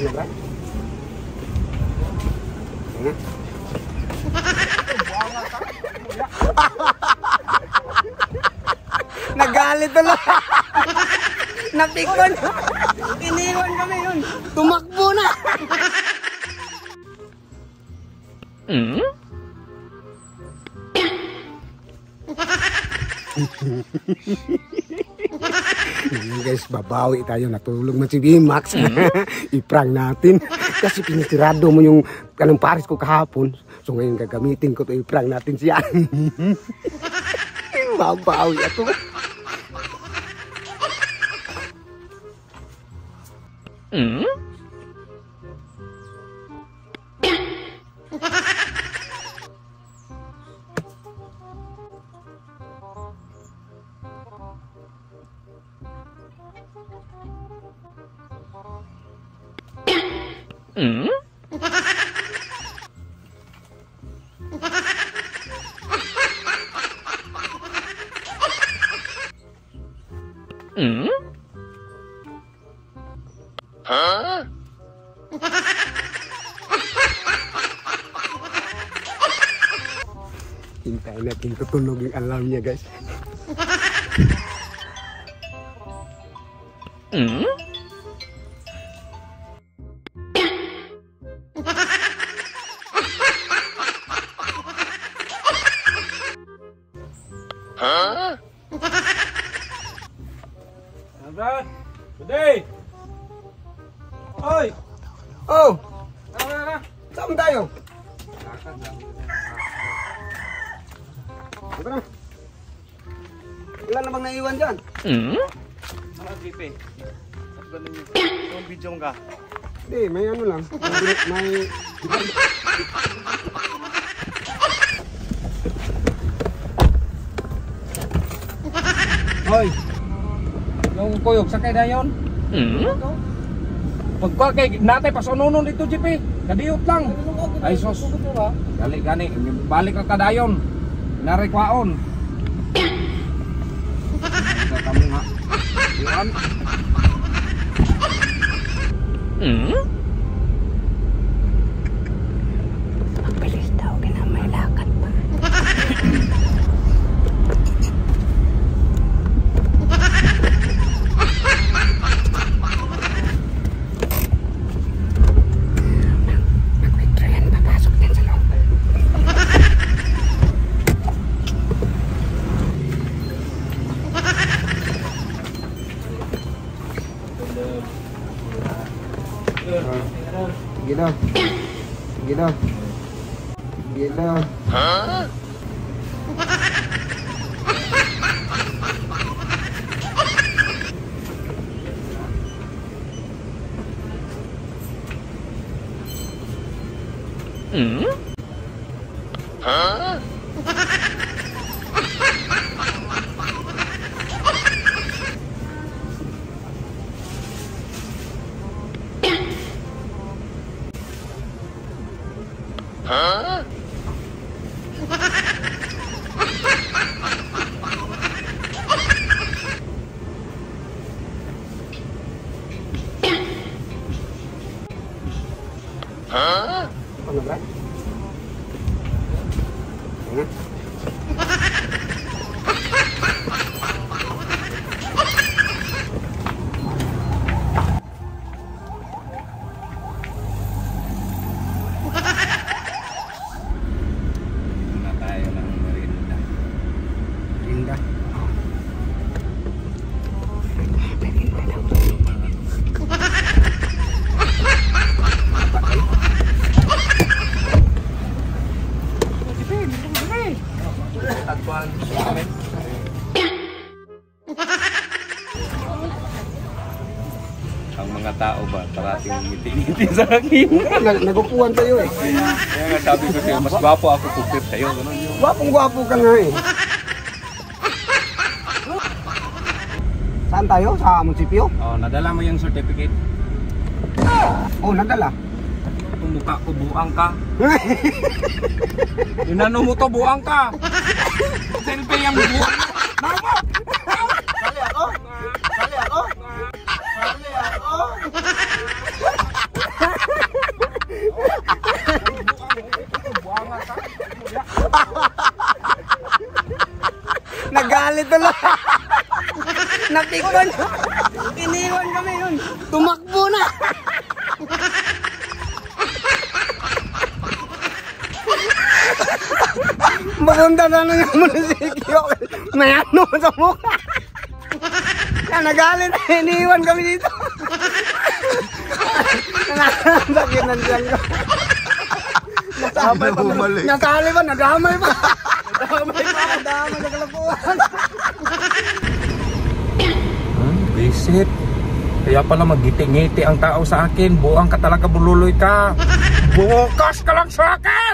Ano ba? Nagalit na lang. Napikon. Iniwan kami yun. Tumakbo na. Guys, babawi tayo. Natulog na si Bimax. I-prank natin. Kasi pinitirado mo yung kanang pares ko kahapon. So ngayon gagamitin ko to, i-prank natin siya. Babawi ako. Hintayin natin tutunog yung alarm niya, guys. Brad, Bude! Oy! Oh! Tara! Saan tayo? Tara. Wala namang naiwan dyan. Ano, GP? At ganun yung video ka? Hindi, may ano lang. May... Hoy! Yung kuyog, sakay na yun? Pagka kay natay pasununon dito, GP. Kadiyot lang. Ay sos. Dali gani, balik ka kadayon. Narikwaon. Kamu nga. Yan. Magbilis daw, kaya may lakad pa. Gitu. Gitu. Gitu. Hah? Hah? Huh? Huh? Ano ba? Ang mga tao ba, parating ngiti-ngiti sa akin. Nagupuan tayo eh. Kaya nga sabi ko sa'yo, mas gwapo ako kupit sa'yo. Gwapong-gwapo ka nga eh. Saan tayo? Sa munisipyo? Oh, nadala mo yung certificate. Oh, nadala. Kung mukha ko, buang ka. Inano mo to, buang ka. Selfie yung buang. Mama! Sali ako? Sali ako? Sali ako? nagalit tuloy. Napikon. Iniwan kami yun. Tumakbo na. Maganda na lang yung munisipyo. May ano sa mukha. Kaya nagalit. Iniwan kami dito. Sakit ng tiyan ko. Nadamay pa. Nasali ba? Nadamay pa. Nadamay na kalapuan. Visit. Kaya pala magiti-ngiti ang tao sa akin. Buang ka talaga, bululoy ka. Bukas ka lang sa akin!